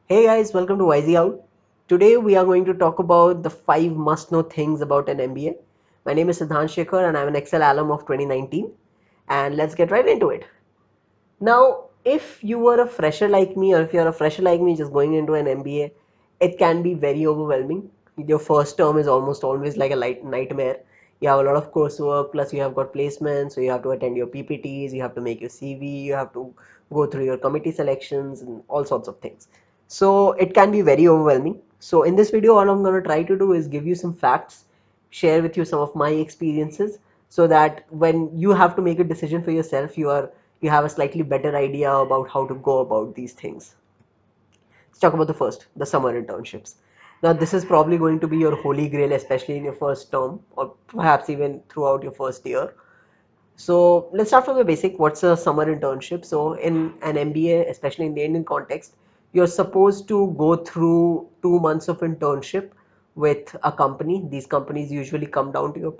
Hey guys, welcome to YZ Out. Today we are going to talk about the 5 must-know things about an MBA. My name is Siddhant Shekhar and I'm an Excel alum of 2019. And let's get right into it. Now, if you were a fresher like me, or if you're a fresher like me just going into an MBA, it can be very overwhelming. Your first term is almost always like a light nightmare. You have a lot of coursework, plus you have got placements, so you have to attend your PPTs, you have to make your CV, you have to go through your committee selections and all sorts of things. So it can be very overwhelming. So in this video, all I'm going to try to do is give you some facts, share with you some of my experiences, so that when you have to make a decision for yourself, you have a slightly better idea about how to go about these things. Let's talk about the first, the summer internships. Now, this is probably going to be your holy grail, especially in your first term, or perhaps even throughout your first year. So let's start from the basic. What's a summer internship? So in an MBA, especially in the Indian context, you're supposed to go through 2 months of internship with a company. These companies usually come down to your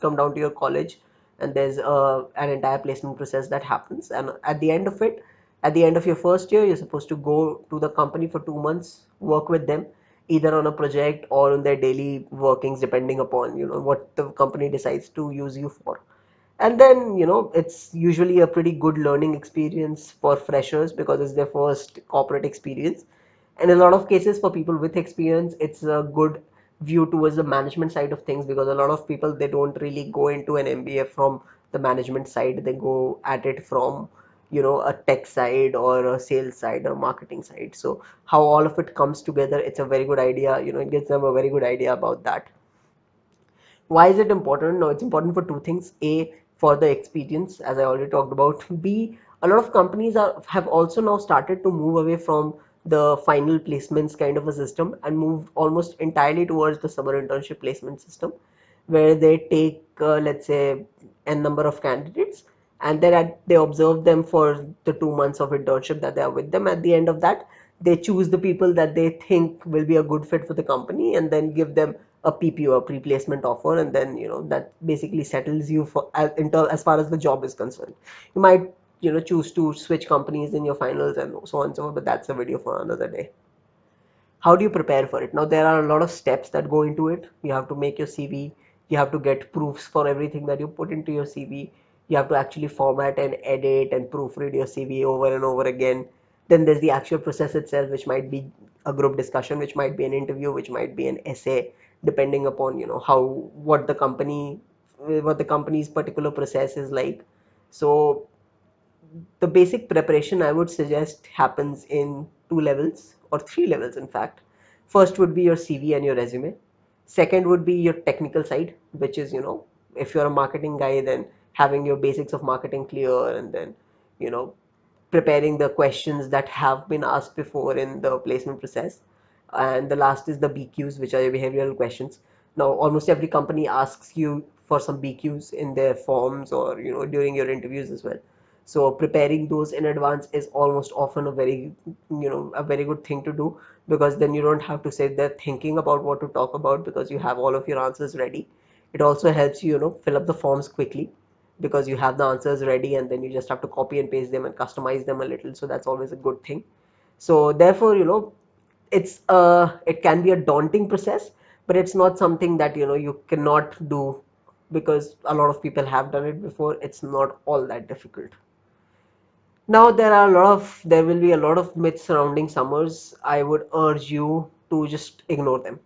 come down to your college, and there's an entire placement process that happens. And at the end of it, at the end of your first year, you're supposed to go to the company for 2 months, work with them, either on a project or on their daily workings, depending upon what the company decides to use you for. And then, it's usually a pretty good learning experience for freshers because it's their first corporate experience. And in a lot of cases, for people with experience, it's a good view towards the management side of things, because a lot of people, they don't really go into an MBA from the management side. They go at it from, a tech side or a sales side or marketing side. So how all of it comes together, it's a very good idea. It gives them a very good idea about that. Why is it important? No, it's important for two things. A, for the experience, as I already talked about. B, a lot of companies have also now started to move away from the final placements kind of a system and move almost entirely towards the summer internship placement system, where they take, let's say, n number of candidates, and then they observe them for the 2 months of internship that they are with them. At the end of that, they choose the people that they think will be a good fit for the company, and then give them a PPO, a pre-placement offer, and then that basically settles you for as far as the job is concerned. You might choose to switch companies in your finals and so on and so forth, but that's a video for another day. How do you prepare for it? Now, there are a lot of steps that go into it. You have to make your CV, you have to get proofs for everything that you put into your CV, you have to actually format and edit and proofread your CV over and over again. Then there's the actual process itself, which might be a group discussion, which might be an interview, which might be an essay, depending upon how what the company's particular process is like. So the basic preparation, I would suggest, happens in 2 levels, or 3 levels in fact. First would be your CV and your resume. Second would be your technical side, which is, if you're a marketing guy, then having your basics of marketing clear, and then, you know, preparing the questions that have been asked before in the placement process. And the last is the BQs, which are your behavioral questions. Now, almost every company asks you for some BQs in their forms, or during your interviews as well. So preparing those in advance is almost often a very good thing to do, because then you don't have to sit there thinking about what to talk about, because you have all of your answers ready. It also helps you, fill up the forms quickly, because you have the answers ready, and then you just have to copy and paste them and customize them a little. So that's always a good thing. So therefore, it can be a daunting process, but it's not something that you cannot do, because a lot of people have done it before. It's not all that difficult. Now, there will be a lot of myths surrounding summers. I would urge you to just ignore them.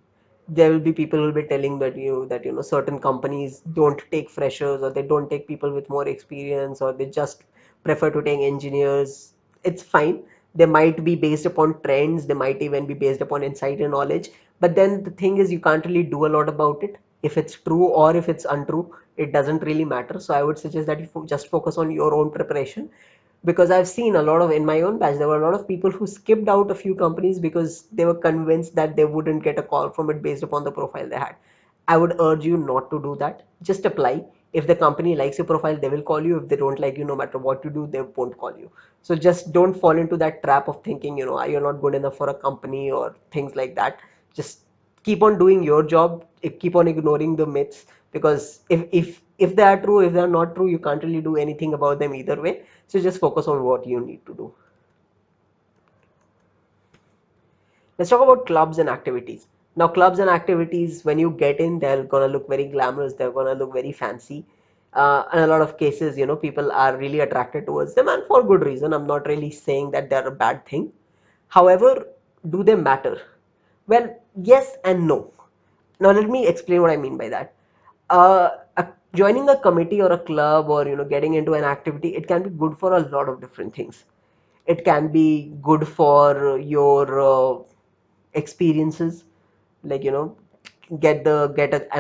There will be people who will be telling that certain companies don't take freshers, or they don't take people with more experience, or they just prefer to take engineers. It's fine. They might be based upon trends, they might even be based upon insight and knowledge. But then the thing is, you can't really do a lot about it. If it's true or if it's untrue, it doesn't really matter. So I would suggest that you just focus on your own preparation, because I've seen a lot of, in my own batch, there were a lot of people who skipped out a few companies because they were convinced that they wouldn't get a call from it based upon the profile they had. I would urge you not to do that. Just apply. If the company likes your profile, they will call you. If they don't like you, no matter what you do, they won't call you. So just don't fall into that trap of thinking, you're not good enough for a company or things like that. Just keep on doing your job, keep on ignoring the myths, because if they are true, if they are not true, you can't really do anything about them either way. So just focus on what you need to do. Let's talk about clubs and activities. Now, clubs and activities, when you get in, they're gonna look very glamorous, they're gonna look very fancy. In a lot of cases, people are really attracted towards them, and for good reason. I'm not really saying that they're a bad thing. However, do they matter? Well, yes and no. Now, let me explain what I mean by that. Joining a committee or a club, or getting into an activity, it can be good for a lot of different things. It can be good for your experiences, like an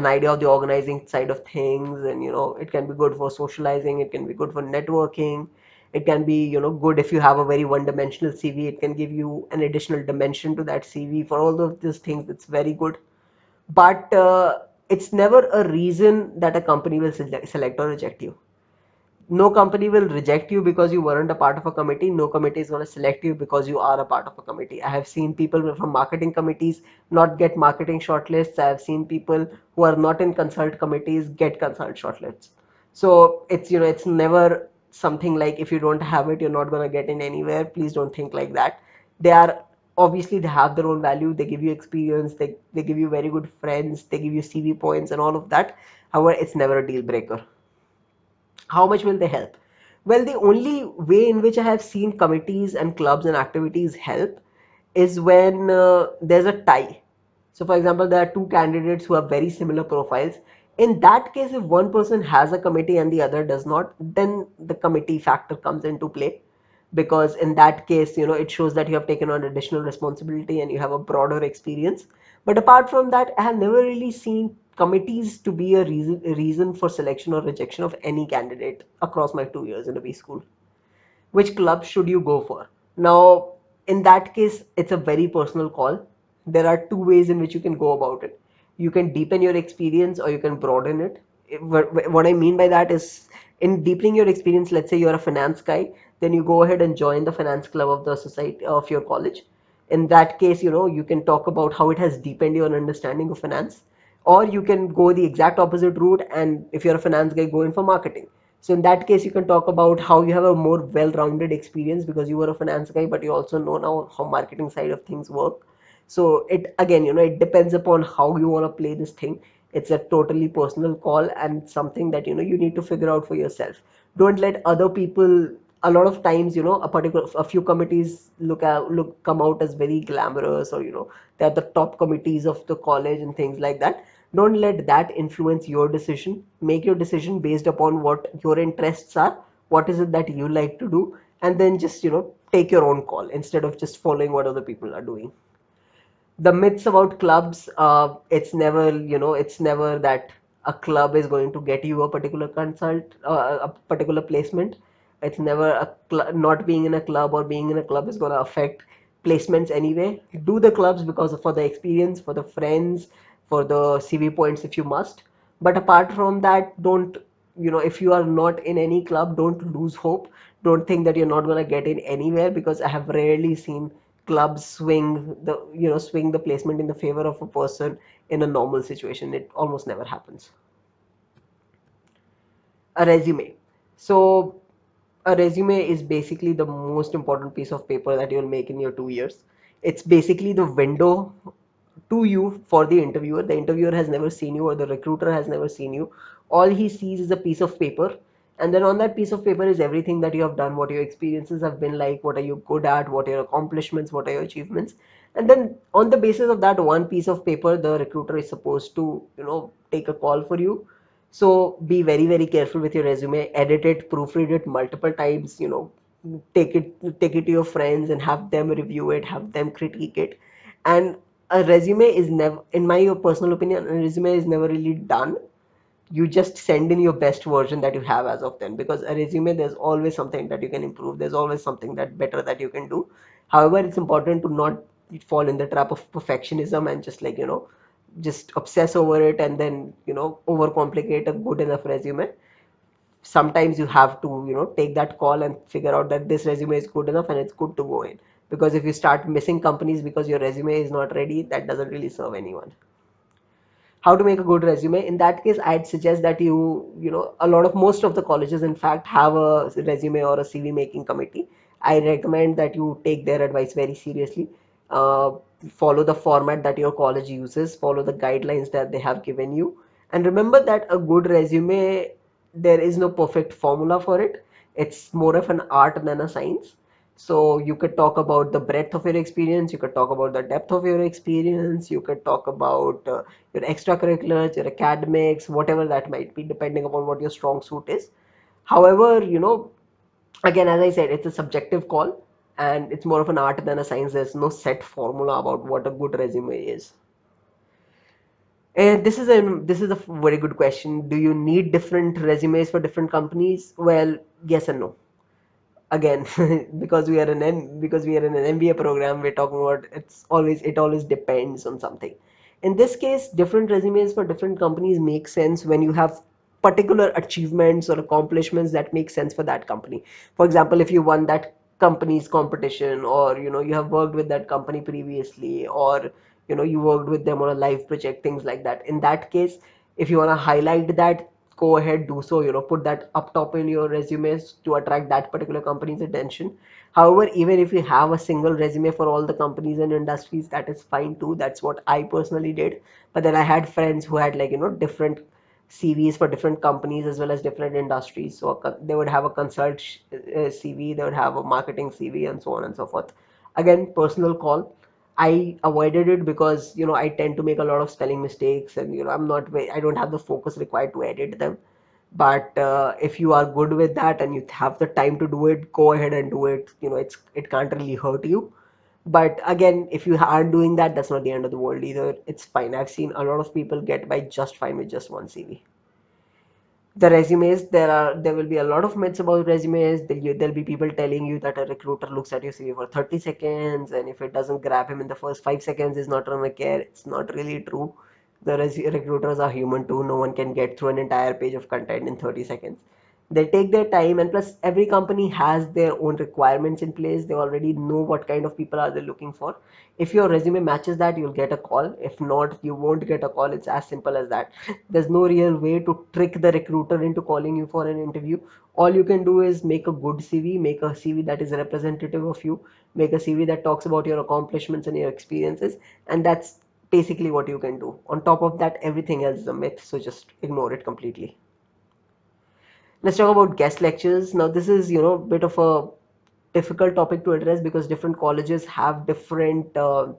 idea of the organizing side of things, and it can be good for socializing, it can be good for networking, it can be good if you have a very one-dimensional CV. It can give you an additional dimension to that CV. For all of these things, it's very good. But it's never a reason that a company will select or reject you. No company will reject you because you weren't a part of a committee. No committee is going to select you because you are a part of a committee. I have seen people from marketing committees not get marketing shortlists. I have seen people who are not in consult committees get consult shortlists. So it's never something like if you don't have it, you're not going to get in anywhere. Please don't think like that. They are obviously, they have their own value. They give you experience. They give you very good friends. They give you CV points and all of that. However, it's never a deal breaker. How much will they help? Well, the only way in which I have seen committees and clubs and activities help is when there's a tie. So, for example, there are two candidates who have very similar profiles. In that case, if one person has a committee and the other does not, then the committee factor comes into play, because in that case, it shows that you have taken on additional responsibility and you have a broader experience. But apart from that, I have never really seen committees to be a reason for selection or rejection of any candidate across my 2 years in a B school. Which club should you go for? Now, in that case, it's a very personal call. There are two ways in which you can go about it. You can deepen your experience or you can broaden it. What I mean by that is, in deepening your experience, let's say you're a finance guy, then you go ahead and join the finance club of the society of your college. In that case, you can talk about how it has deepened your understanding of finance, or you can go the exact opposite route, and if you're a finance guy, go in for marketing. So in that case, you can talk about how you have a more well-rounded experience because you were a finance guy, but you also know now how marketing side of things work. So it again, it depends upon how you want to play this thing. It's a totally personal call and something that you need to figure out for yourself. Don't let other people. A lot of times, a few committees come out as very glamorous, or they're the top committees of the college and things like that. Don't let that influence your decision. Make your decision based upon what your interests are, what is it that you like to do, and then just take your own call instead of just following what other people are doing. The myths about clubs, it's never that a club is going to get you a particular a particular placement. It's never not being in a club or being in a club is going to affect placements anyway. Do the clubs because for the experience, for the friends, for the CV points if you must. But apart from that, don't, if you are not in any club, don't lose hope. Don't think that you're not going to get in anywhere, because I have rarely seen clubs swing the placement in the favor of a person in a normal situation. It almost never happens. A resume. So a resume is basically the most important piece of paper that you'll make in your 2 years. It's basically the window to you for the interviewer. The interviewer has never seen you, or the recruiter has never seen you. All he sees is a piece of paper. And then on that piece of paper is everything that you have done, what your experiences have been like, what are you good at, what are your accomplishments, what are your achievements. And then on the basis of that one piece of paper, the recruiter is supposed to, take a call for you. So be very, very careful with your resume. Edit it, proofread it multiple times, take it to your friends and have them review it, have them critique it. And a resume is never, in my personal opinion, a resume is never really done. You just send in your best version that you have as of then, because a resume, there's always something that you can improve, there's always something that better that you can do. However, it's important to not fall in the trap of perfectionism and just just obsess over it and then overcomplicate a good enough resume. Sometimes you have to take that call and figure out that this resume is good enough and it's good to go in, because if you start missing companies because your resume is not ready, that doesn't really serve anyone. How to make a good resume? In that case, I'd suggest that most of the colleges in fact have a resume or a CV making committee. I recommend that you take their advice very seriously. follow the format that your college uses, follow the guidelines that they have given you, and remember that a good resume, there is no perfect formula for it. It's more of an art than a science. So you could talk about the breadth of your experience, you could talk about the depth of your experience, you could talk about your extracurriculars, your academics, whatever that might be, depending upon what your strong suit is. However, again, as I said, it's a subjective call and it's more of an art than a science. There's no set formula about what a good resume is. This is a very good question. Do you need different resumes for different companies? Well, yes and no. Again, because we are in an MBA program, we're talking about it always depends on something. In this case, different resumes for different companies make sense when you have particular achievements or accomplishments that make sense for that company. For example, if you won that company's competition, or you have worked with that company previously, or you worked with them on a live project, things like that. In that case, if you want to highlight that, go ahead, do so. Put that up top in your resumes to attract that particular company's attention. However, even if you have a single resume for all the companies and industries, that is fine too. That's what I personally did. But then I had friends who had, like, different CVs for different companies as well as different industries. So they would have a consult CV, they would have a marketing CV, and so on and so forth. Again, personal call. I avoided it because I tend to make a lot of spelling mistakes, and I don't have the focus required to edit them. But if you are good with that and you have the time to do it, go ahead and do it. It can't really hurt you. But again, if you aren't doing that, that's not the end of the world either. It's fine. I've seen a lot of people get by just fine with just one CV. The resumes, there will be a lot of myths about resumes. There'll be people telling you that a recruiter looks at your CV for 30 seconds, and if it doesn't grab him in the first 5 seconds, he's not gonna care. It's not really true. The recruiters are human too. No one can get through an entire page of content in 30 seconds. They take their time, and plus every company has their own requirements in place. They already know what kind of people are they looking for. If your resume matches that, you'll get a call. If not, you won't get a call. It's as simple as that. There's no real way to trick the recruiter into calling you for an interview. All you can do is make a good CV, make a CV that is representative of you, make a CV that talks about your accomplishments and your experiences, and that's basically what you can do. On top of that, everything else is a myth, so just ignore it completely. Let's talk about guest lectures. Now, this is, a bit of a difficult topic to address because different colleges have different parameters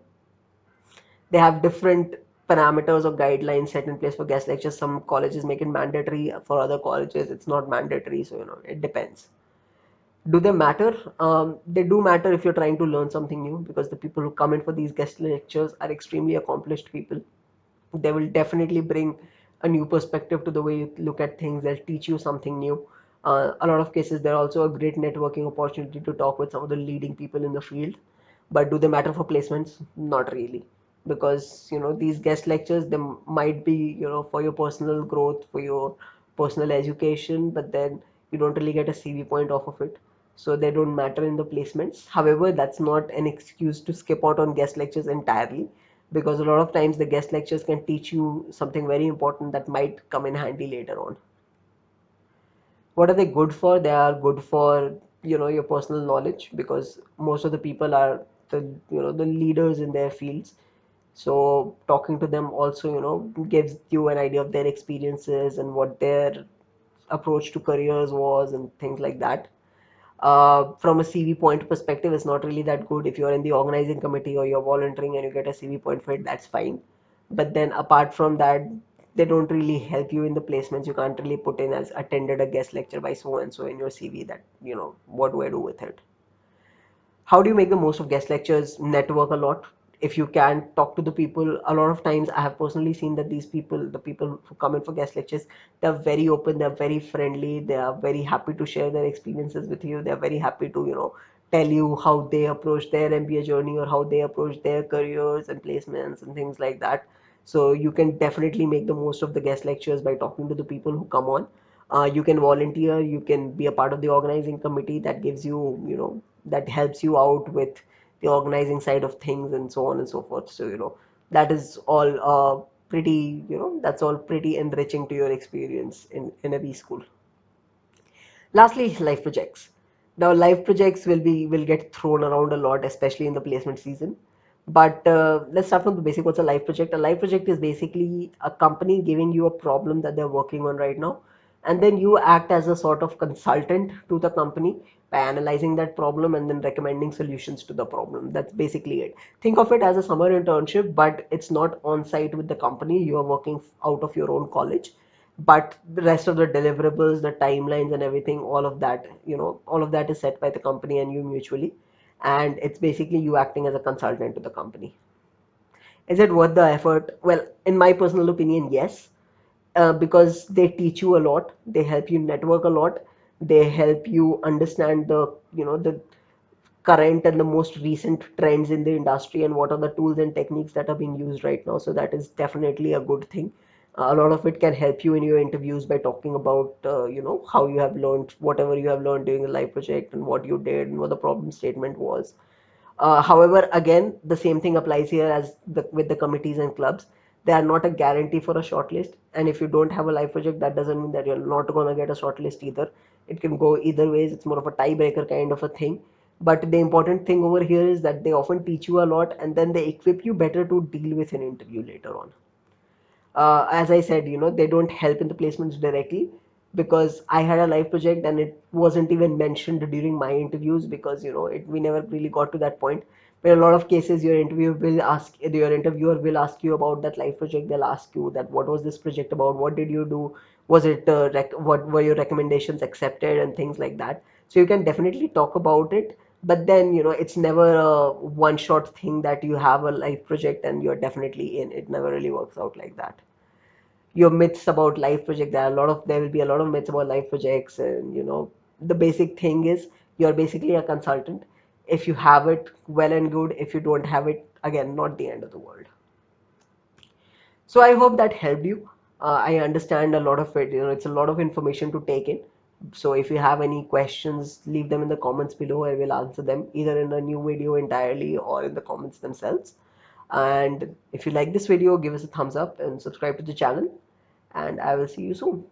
or guidelines set in place for guest lectures. Some colleges make it mandatory. For other colleges, it's not mandatory. So, it depends. Do they matter? They do matter if you're trying to learn something new, because the people who come in for these guest lectures are extremely accomplished people. They will definitely bring a new perspective to the way you look at things. They'll teach you something new. A lot of cases, they're also a great networking opportunity to talk with some of the leading people in the field. But do they matter for placements? Not really, because these guest lectures, they might be for your personal growth, for your personal education, but then you don't really get a CV point off of it. So they don't matter in the placements. However, that's not an excuse to skip out on guest lectures entirely, because a lot of times the guest lectures can teach you something very important that might come in handy later on. What are they good for? They are good for your personal knowledge, because most of the people are the leaders in their fields. So talking to them also gives you an idea of their experiences and what their approach to careers was and things like that. From a CV point perspective, it's not really that good. If you're in the organizing committee or you're volunteering and you get a CV point for it, that's fine. But then apart from that, they don't really help you in the placements. You can't really put in as attended a guest lecture by so and so in your CV. That, what do I do with it? How do you make the most of guest lectures? Network a lot. If you can, talk to the people. A lot of times I have personally seen that these people, the people who come in for guest lectures, they're very open, they're very friendly, they are very happy to share their experiences with you. They're very happy to tell you how they approach their MBA journey, or how they approach their careers and placements and things like that. So you can definitely make the most of the guest lectures by talking to the people who come on. You can volunteer, you can be a part of the organizing committee. That gives you, that helps you out with the organizing side of things, and so on and so forth. So that is all pretty, that's all pretty enriching to your experience in a B school. Lastly, life projects. Now, life projects will get thrown around a lot, especially in the placement season. But let's start from the basic. What's a life project? A life project is basically a company giving you a problem that they're working on right now, and then you act as a sort of consultant to the company by analyzing that problem and then recommending solutions to the problem. That's basically it. Think of it as a summer internship, but it's not on site with the company. You are working out of your own college, but the rest of the deliverables, the timelines and everything, all of that, all of that is set by the company and you mutually, and it's basically you acting as a consultant to the company. Is it worth the effort? Well, in my personal opinion, yes, because they teach you a lot, they help you network a lot, they help you understand the current and the most recent trends in the industry and what are the tools and techniques that are being used right now. So that is definitely a good thing. A lot of it can help you in your interviews by talking about how you have learned whatever you have learned during the live project and what you did and what the problem statement was. However, again, the same thing applies here as with the committees and clubs. They are not a guarantee for a shortlist. And if you don't have a live project, that doesn't mean that you're not going to get a shortlist either. It can go either ways. It's more of a tiebreaker kind of a thing. But the important thing over here is that they often teach you a lot and then they equip you better to deal with an interview later on. As I said, they don't help in the placements directly because I had a live project and it wasn't even mentioned during my interviews because we never really got to that point. But in a lot of cases, your interviewer will ask you about that live project. They'll ask you that what was this project about? What did you do? Was it what were your recommendations accepted and things like that. So you can definitely talk about it. But then it's never a one shot thing that you have a live project and you're definitely in. It never really works out like that. Your myths about life project, there will be a lot of myths about life projects, and the basic thing is you're basically a consultant. If you have it, well and good. If you don't have it, again, not the end of the world. So I hope that helped you. I understand a lot of it, it's a lot of information to take in. So if you have any questions, leave them in the comments below. I will answer them either in a new video entirely or in the comments themselves. And if you like this video, give us a thumbs up and subscribe to the channel, and I will see you soon.